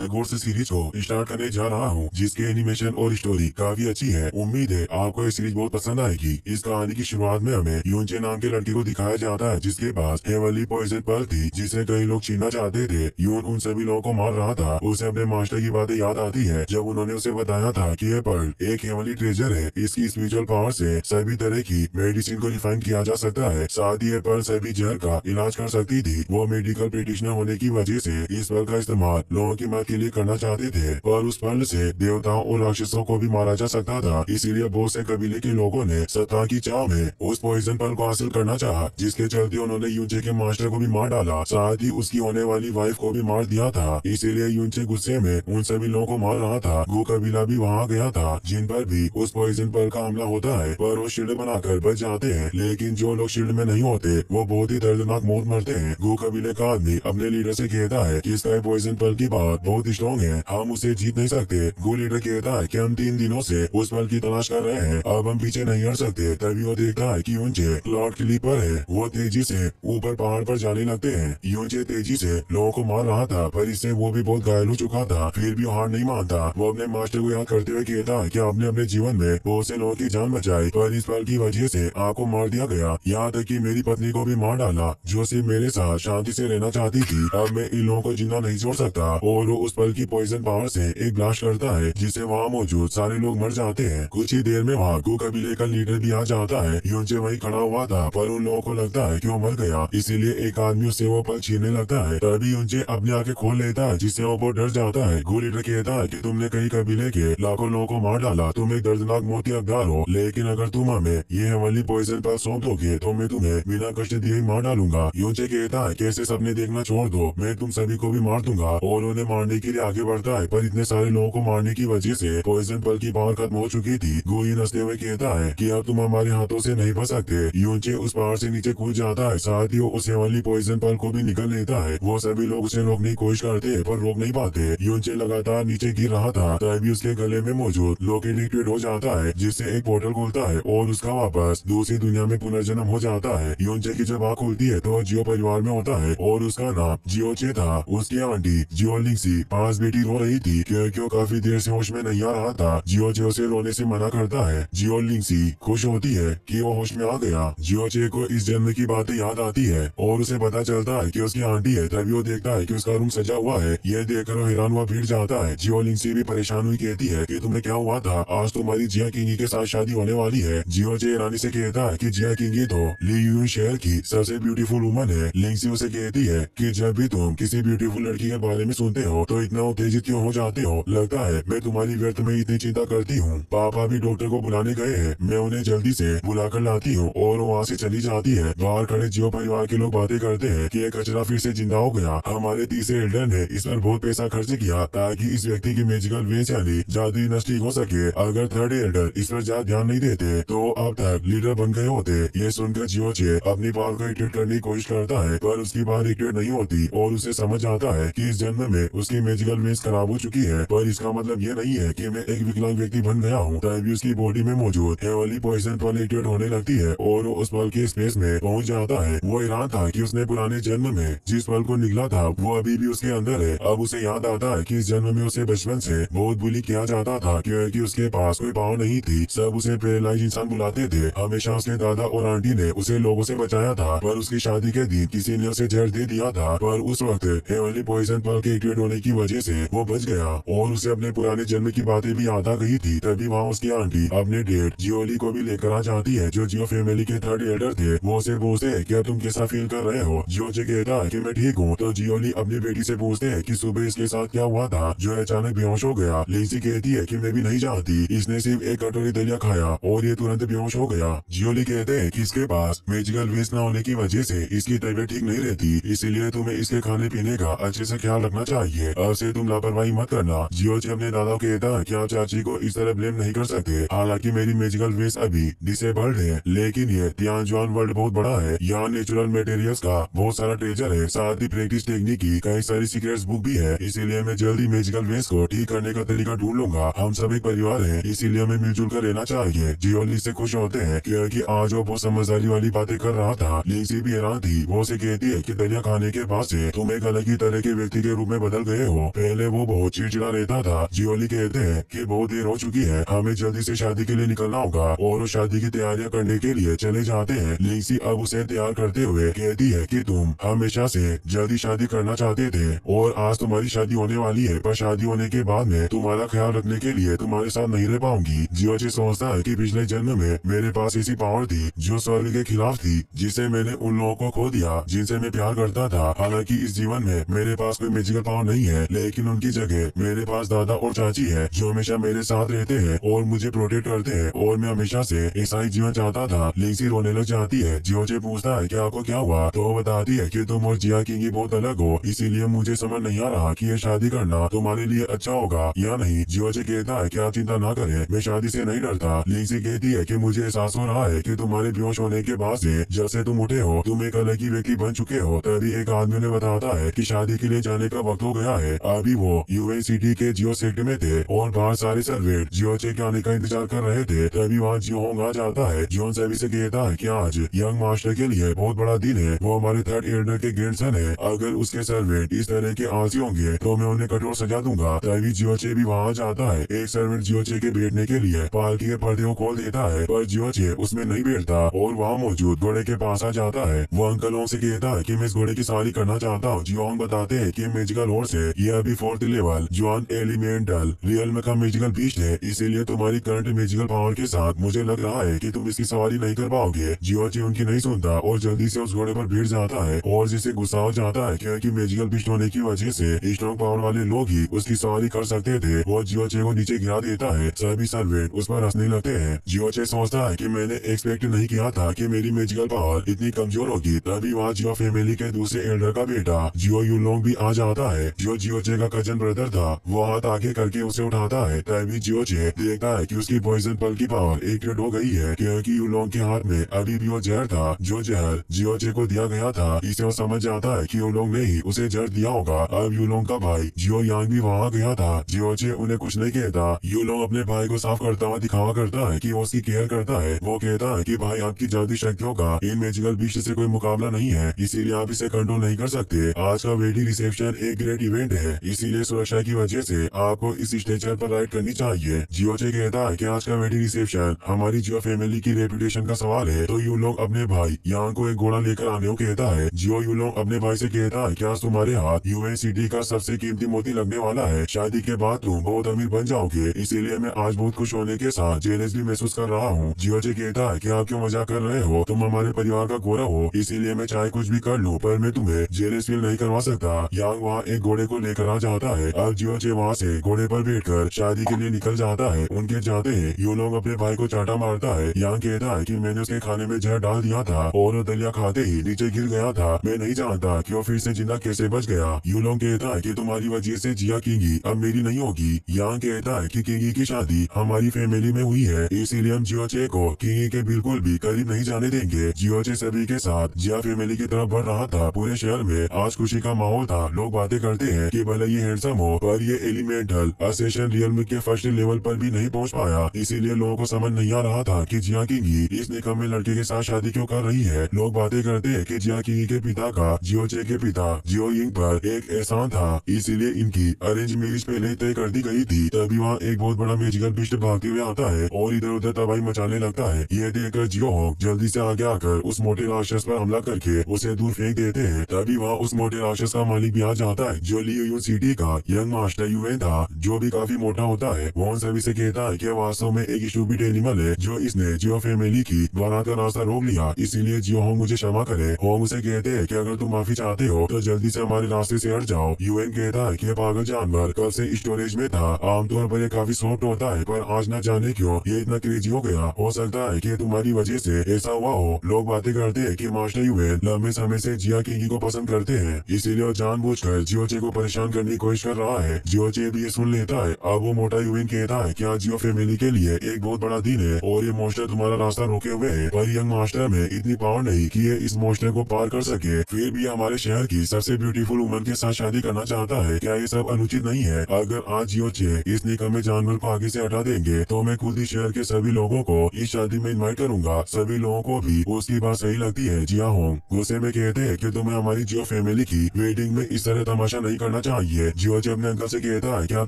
Gods series को start करने जा रहा हूँ, जिसकी एनिमेशन और स्टोरी काफी अच्छी है। उम्मीद है आपको ये सीरीज बहुत पसंद आएगी। इस कहानी की शुरुआत में हमें यूनचे नाम के लड़के को दिखाया जाता है, जिसके पास हेवनली पॉइजन पर्ल थी, जिसे कई लोग छीनना चाहते थे। यून उन सभी लोगों को मार रहा था। उसे अपने मास्टर की बातें याद आती है, जब उन्होंने उसे बताया था कि यह पर्ल एक हेवनली ट्रेजर है। इसकी स्पिरिचुअल पावर से सभी तरह की मेडिसिन को रिफाइन किया जा सकता है। साथ ही यह पर्ल सभी जहर का इलाज कर सकती थी। वो मेडिकल प्रैक्टिशनर होने की वजह से इस पर्ल का इस्तेमाल लोगों की मदद के लिए करना चाहते थे, पर उस पर्ल से देवताओं और राक्षसों को भी मारा जा सकता था। इसीलिए बहुत से कबीले के लोगों ने सत्ता की चाह में उस पॉइजन पर्ल को हासिल करना चाहा, जिसके चलते उन्होंने यूनचे के मास्टर को भी मार डाला। साथ ही उसकी होने वाली वाइफ को भी मार दिया था। इसीलिए यूनचे गुस्से में उन सभी लोगों को मार रहा था। गु कबीला भी वहाँ गया था, जिन पर भी उस पॉइजन पर्ल का हमला होता है, पर वो शील्ड बनाकर बच जाते हैं। लेकिन जो लोग शील्ड में नहीं होते, वो बहुत ही दर्दनाक मौत मरते हैं। गु कबीले का आदमी अपने लीडर से कहता है कि इसका पॉइजन पर्ल की बात बहुत स्ट्रॉन्ग है, हम उसे जीत नहीं सकते। गु लीडर कहता है कि हम 3 दिनों से उस पर्ल की तलाश कर रहे हैं, अब हम पीछे नहीं हट सकते। तभी वो देखता है कि यूनचे क्लाउड क्लीपर है। वो तेजी से ऊपर पहाड़ पर जाने लगते हैं। यूनचे तेजी से लोगों को मार रहा था, पर इससे वो भी बहुत घायल हो चुका था। फिर भी हार नहीं मानता। वो अपने मास्टर को याद करते हुए कहता है कि आपने अपने जीवन में बहुत से लोगों की जान बचाई, पर इस पर्ल की वजह से आपको मार दिया गया। यहाँ तक कि मेरी पत्नी को भी मार डाला, जो सिर्फ मेरे साथ शांति से रहना चाहती थी। अब मैं इन लोगों को जिंदा नहीं छोड़ सकता। और वो उस पर्ल की पॉइजन पावर से एक ब्लास्ट करता है, जिससे वहाँ मौजूद सारे लोग मर जाते हैं। कुछ ही देर में वहाँ गु कबीले का लीडर भी आ जाता है। यूनचे वहीं खड़ा हुआ था, पर उन लोगों को लगता है कि वो मर गया, इसीलिए एक आदमी उससे वो पर्ल छीनने लगता है। तभी यूनचे अपनी आंखें खोल लेता है, जिससे वो बहुत डर जाता है। गु लीडर कहता है कि तुमने कई कबीले के लाखों लोगों को मार डाला, तुम एक दर्दनाक मौत के हकदार हो, लेकिन अगर तुम हमें ये वाली पॉइजन पर्ल सौंप दोगे तो मैं तुम्हें बिना कष्ट दिए ही मार डालूंगा। यूनचे कहता है कि ऐसे सपने देखना छोड़ दो, मैं तुम सभी को भी मार दूंगा। और उन्हें मारने के लिए आगे बढ़ता है, पर इतने सारे लोगों को मारने की वजह से पॉइजन पर्ल की पावर खत्म हो चुकी थी। गु ये हंसते हुए कहता है कि अब तुम हमारे हाथों से नहीं बच सकते। यूनचे उस पहाड़ से नीचे कूद जाता है, साथ ही वो उस वाली पॉइजन पर्ल को भी निकल लेता है। वो सभी लोग उसे रोकने की कोशिश करते हैं, पर रोक नहीं पाते। यूनचे लगातार नीचे गिर रहा था, तभी उसके गले में मौजूद लॉकेट एक्टिवेट हो जाता है, जिससे एक पोर्टल खुलता है और उसका वापस दूसरी दुनिया में पुनर्जन्म हो जाता है। यूनचे की जब आँख खुलती है तो जियो परिवार में होता है और उसका नाम जियोचे था। उसकी आंटी जियो लिंगसी पास बेटी रो रही थी क्योंकि वो काफी देर से होश में नहीं आ रहा था। जियोचे उसे रोने से मना करता है। जियो लिंगसी खुश होती है कि वो होश में आ गया। जियोचे को इस जन्म की बातें याद आती है और उसे पता चलता है कि उसकी आंटी है। तभी वो देखता है कि उसका रूम सजा हुआ है। यह देखकर वो हैरान हुआ भीड़ जाता है। जियो लिंगसी भी परेशान हुई कहती है कि तुम्हें क्या हुआ था, आज तुम्हारी जिया किंगी के साथ शादी होने वाली है। जियोचे रानी से कहता है कि जिया किंगी तो ली यून शहर की सबसे ब्यूटीफुल वुमन है। लिंगसी उसे कहती है कि जब भी तुम किसी ब्यूटीफुल लड़की के बारे में सुनते हो तो इतना उत्तेजित क्यों हो जाते हो, लगता है मैं तुम्हारी व्यर्थ में इतनी चिंता करती हूँ। पापा भी डॉक्टर को बुलाने गए हैं, मैं उन्हें जल्दी से बुलाकर लाती हूँ। और वहाँ से चली जाती है। बाहर खड़े जियो परिवार के लोग बातें करते हैं कि ये कचरा फिर से जिंदा हो गया। हमारे तीसरे एल्डर ने इस पर बहुत पैसा खर्च किया ताकि इस व्यक्ति की मैजिकल वेज यानी जादुई नस ठीक हो सके। अगर थर्ड एल्डर इस पर ज्यादा ध्यान नहीं देते तो अब तक लीडर बन गए होते। ये सुनकर जियोचे अपनी पावर को एक्टिवेट करने की कोशिश करता है, पर उसकी पावर एक्टिवेट नहीं होती और उसे समझ आता है कि इस जन्म में उसकी मैजिकल वेज खराब हो चुकी है। पर इसका मतलब ये नहीं है कि मैं एक विकलांग व्यक्ति बन गया हूँ। तभी उसकी बॉडी में मौजूद हेवनली पॉइजन पर्ल एक्टिवेट होने लगती है और वो उस पर्ल के स्पेस में पहुंच जाता है। वो हैरान था कि उसने पुराने जन्म में जिस पर्ल को निकला था वो अभी भी उसके अंदर है। अब उसे याद आता है कि इस जन्म में उसे बचपन से बहुत बुली किया जाता था क्योंकि उसके पास कोई पावर नहीं थी। सब उसे पैरालाइज इंसान बुलाते थे। हमेशा उसके दादा और आंटी ने उसे लोगों से बचाया था, पर उसकी शादी के दिन किसी ने उसे जहर दे दिया था। पर उस वक्त हेवनली पॉइजन पर्ल के एक्टिवेट होने की वजह से वो बच गया और उसे अपने पुराने जन्म की बातें भी याद आ गई थी। तभी वहाँ उसकी आंटी अपने डेट जियोली को भी लेकर आ जाती है, जो जियो फैमिली के थर्ड एल्डर थे। वो उसे पूछते हैं कि अब तुम कैसा फील कर रहे हो। जियोचे कहता है कि मैं ठीक हूँ। तो जियोली अपनी बेटी से पूछते हैं कि सुबह इसके साथ क्या हुआ था जो अचानक बेहोश हो गया। लिंगसी कहती है कि मैं भी नहीं जानती, इसने सिर्फ एक कटोरी दलिया खाया और ये तुरंत बेहोश हो गया। जियोली कहते हैं कि इसके पास मैजिकल वेस्ट न होने की वजह से इसकी तबीयत ठीक नहीं रहती, इसीलिए तुम्हें इसके खाने पीने का अच्छे से ख्याल रखना चाहिए। अब से तुम लापरवाही मत करना। जियोचे अपने दादा को कहता है कि आप चाची को इस तरह ब्लेम नहीं कर सकते। हालांकि मेरी मैजिकल वेस्ट अभी डिसेबल्ड है, लेकिन ये तियानजुआन वर्ल्ड बहुत बड़ा है। यहाँ नेचुरल मटेरियल्स का बहुत सारा ट्रेजर है, साथ ही प्रैक्टिस टेक्निक की कई सारी सीक्रेट्स बुक भी है। इसीलिए मैं जल्दी मैजिकल वेस्ट को ठीक करने का तरीका ढूंढ लूंगा। हम सब एक परिवार है, इसीलिए हमें मिलजुल कर रहना चाहिए। जियोली से खुश होते हैं क्योंकि आज वो बहुत समझदारी वाली बातें कर रहा था। लिंगसी भी हैरान थी। वो उसे कहती है कि दलिया खाने के बाद से तुम एक अलग ही तरह के व्यक्ति के रूप में बदल गए हो। पहले वो बहुत चिड़चिड़ा रहता था। जियोली कहते हैं कि बहुत देर हो चुकी है, हमें जल्दी से शादी के लिए निकलना होगा और वो शादी की तैयारियां करने के लिए चले जाते हैं। लिंसी अब उसे तैयार करते हुए कहती है कि तुम हमेशा से जल्दी शादी करना चाहते थे और आज तुम्हारी शादी होने वाली है, पर शादी होने के बाद में तुम्हारा ख्याल रखने के लिए तुम्हारे साथ नहीं रह पाऊंगी। जियोची सोचता है कि पिछले जन्म में मेरे पास ऐसी पावर थी जो स्वर्ग के खिलाफ थी, जिसे मैंने उन लोगों को खो दिया जिनसे मैं प्यार करता था। हालांकि इस जीवन में मेरे पास कोई मैजिकल पावर नहीं है, लेकिन उनकी जगह मेरे पास दादा और चाची है जो हमेशा मेरे साथ रहते हैं और मुझे प्रोटेक्ट करते हैं और मैं हमेशा से ऐसा ही जीवन चाहता था। लिंसी रोने लग जाती है। जियोचे पूछता है कि आपको क्या हुआ, तो वो बताती है कि तुम और जिया किंगी बहुत अलग हो, इसीलिए मुझे समझ नहीं आ रहा कि ये शादी करना तुम्हारे लिए अच्छा होगा या नहीं। जियोचे कहता है कि आप चिंता ना करें, मैं शादी से नहीं डरता। लिंसी कहती है कि मुझे एहसास हो रहा है कि तुम्हारे बेहोश होने के बाद से जब से तुम उठे हो तुम एक अलग ही व्यक्ति बन चुके हो। तभी एक आदमी ने बताता है कि शादी के लिए जाने का वक्त हो गया है। अभी वो यूएन सिटी के जियो सेक्टर में थे और बाहर सारे सर्वेंट जियोचे के आने का इंतजार कर रहे थे। तभी वहाँ जियो होंग आ जाता है। जॉन सभी से कहता है कि आज यंग मास्टर के लिए बहुत बड़ा दिन है, वो हमारे थर्ड एल्डर के ग्रैंडसन है। अगर उसके सर्वेंट इस तरह के आलसी होंगे तो मैं उन्हें कठोर सजा दूंगा। तभी जियोचे भी वहाँ जाता है। एक सर्वेंट जियोचे के बैठने के लिए पालकी के पर्दे को खोल देता है, पर जियोचे उसमें नहीं बैठता और वहाँ मौजूद घोड़े के पास आ जाता है। वो अंकलों से कहता है कि मैं इस घोड़े की सवारी करना चाहता हूँ। जियोंग बताते हैं कि मैजिकल हॉर्स है, ये अभी 4th level John elemental real का मैजिकल बीस्ट है, इसीलिए तुम्हारी करंट मैजिकल पावर के साथ मुझे लग रहा है कि तुम इसकी सवारी नहीं कर पाओगे। जियोची उनकी नहीं सुनता और जल्दी से उस घोड़े पर बैठ जाता है और जिसे गुस्सा हो जाता है क्योंकि मैजिकल बीस्ट होने की वजह से स्ट्रॉन्ग पावर वाले लोग ही उसकी सवारी कर सकते थे। वो जियोचे को नीचे गिरा देता है। सभी सर्वेंट उस पर हंसने लगते हैं। जियोचे सोचता है कि मैंने एक्सपेक्ट नहीं किया था कि मेरी मैजिकल पावर इतनी कमजोर होगी। तभी वहाँ जियो फैमिली के दूसरे एल्डर का बेटा जियो यूलोंग भी आ जाता है, जो जियोचे का कजन ब्रदर था। वो हाथ आगे करके उसे उठाता है। तभी जियोचे देखता है कि उसकी पॉइजन पल की पावर एक्टिवेट हो गई है क्योंकि यूलोंग के हाथ में अभी भी वो जहर था जो जहर जियोचे को दिया गया था। इसे वो समझ जाता है कि यूलोंग ने ही उसे जहर दिया होगा। अब यूलोंग का भाई जियो यांग भी वहाँ गया था। जियोचे उन्हें कुछ नहीं कहता। यूलोंग अपने भाई को साफ करता हुआ दिखावा करता है कि वो उसकी केयर करता है। वो कहता है कि भाई आपकी जादुई शक्तियों का इन मैजिकल बीस्ट से कोई मुकाबला नहीं है, इसीलिए आप इसे कंट्रोल नहीं कर सकते। आज का वेडिंग रिसेप्शन एक ग्रेट इवेंट है, इसीलिए सुरक्षा की वजह से आपको इस स्टेचर पर राइड करनी चाहिए। जियोचे कहता है कि आज का वेडिंग रिसेप्शन हमारी जियो फैमिली की रेपुटेशन का सवाल है, तो यूलोंग अपने भाई यांग को एक घोड़ा लेकर आने को कहता है। जियो यूलोंग अपने भाई से कहता है कि आज तुम्हारे हाथ यूएन सिटी का सबसे कीमती मोती लगने वाला है। शादी के बाद तुम बहुत अमीर बन जाओगे, इसीलिए मैं आज बहुत खुश होने के साथ जेलस भी महसूस कर रहा हूँ। जियोचे कहता है कि आप क्यों मजाक कर रहे हो, तुम हमारे परिवार का गौरव हो, इसीलिए मैं चाहे कुछ भी कर लूँ पर मैं तुम्हें जेलस फील नहीं करवा सकता। यांग वहाँ एक घोड़े को लेकर आ जाता है। अब जियोचे वहाँ से घोड़े पर बैठकर शादी के लिए निकल जाता है। उनके जाते ही यूलोंग अपने भाई को चाटा मारता है। यांग कहता है कि मैंने उसके खाने में जहर डाल दिया था और वो दलिया खाते ही नीचे गिर गया था। मैं नहीं जानता कि वो फिर से जिंदा कैसे बच गया। यूलोंग कहता है कि तुम्हारी वजह से जिया किंगी अब मेरी नहीं होगी। यांग कहता है कि किंगी की शादी हमारी फैमिली में हुई है, इसीलिए हम जियोचे को किंगी के बिल्कुल भी करीब नहीं जाने देंगे। जियोचे सभी के साथ जिया फैमिली की तरफ बढ़ रहा था। पूरे शहर में आज खुशी का माहौल था। लोग बातें करते हैं कि भले ये हैंडसम हो पर ये एलिमेंटल असेशन रियल के फर्स्ट लेवल पर भी नहीं पहुंच पाया, इसीलिए लोगों को समझ नहीं आ रहा था कि जिया किंगी इस निकम्मे लड़के के साथ शादी क्यों कर रही है। लोग बातें करते हैं कि जिया किंगी के पिता का जियोचे के पिता जियो यिंग पर एक एहसान था, इसीलिए इनकी अरेंज मैरिज पहले तय कर दी गई थी। तभी वहाँ एक बहुत बड़ा मैजिकल बीस्ट भागते हुए आता है और इधर उधर तबाही मचाने लगता है। ये देखकर जियो होंग जल्दी से आगे आकर उस मोटे राक्षस पर हमला करके उसे दूर फेंक देते हैं। तभी वहाँ उस मोटे राक्षस का मालिक भी आ जाता है जो लियो सिटी का यंग मास्टर यूएन था, जो भी काफी मोटा होता है। वो उन सभी से कहता है कि वास्तव में एक स्टूपिड एनिमल है जो इसने जियो फैमिली की द्वारा का रास्ता रोक लिया, इसीलिए जियो होंग मुझे क्षमा करे। होंग उसे कहते हैं कि अगर तुम माफी चाहते हो तो जल्दी से हमारे रास्ते से हट जाओ। यूएन कहता है कि पागल जानवर कल से स्टोरेज में था, आमतौर पर ये काफी सॉफ्ट होता है पर आज न जाने क्यों ये इतना क्रेजी हो गया। हो सकता है कि तुम्हारी वजह से ऐसा हुआ हो। लोग बातें करते हैं कि मास्टर यूएन लंबे समय से जिया किंगी को पसंद करते हैं, इसीलिए वो जानबूझकर जियोचे को परेशान करने की कोशिश कर रहा है। जियोचे भी ये सुन लेता है। अब वो मोटा यूएन कहता है कि आज जियो फैमिली के लिए एक बहुत बड़ा दिन है और ये मॉन्स्टर तुम्हारा रास्ता रोके हुए है, पर यंग मास्टर में इतनी पावर नहीं कि ये इस मॉन्स्टर को पार कर सके। फिर भी हमारे शहर की सबसे ब्यूटीफुल वुमन के साथ शादी करना चाहता है, क्या ये सब अनुचित नहीं है? अगर आज जियोचे इस निकम्मे जानवर को आगे से हटा देंगे तो मैं खुद ही शहर के सभी लोगों को इस शादी में इन्वाइट करूंगा। सभी लोगों को भी उसकी बात सही लगती है। जिया होंग गुस्से में कहते हैं कि तुम्हें हमारी जियो फैमिली की वेडिंग में इस तरह तमाशा नहीं करना करना चाहिए। जियो अपने अंकल से कहता है कि आप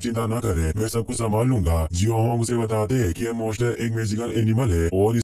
चिंता ना करें, मैं सब कुछ संभाल लूंगा। जियो उसे बताते हैं कि ये मॉन्स्टर एक मैजिकल एनिमल है और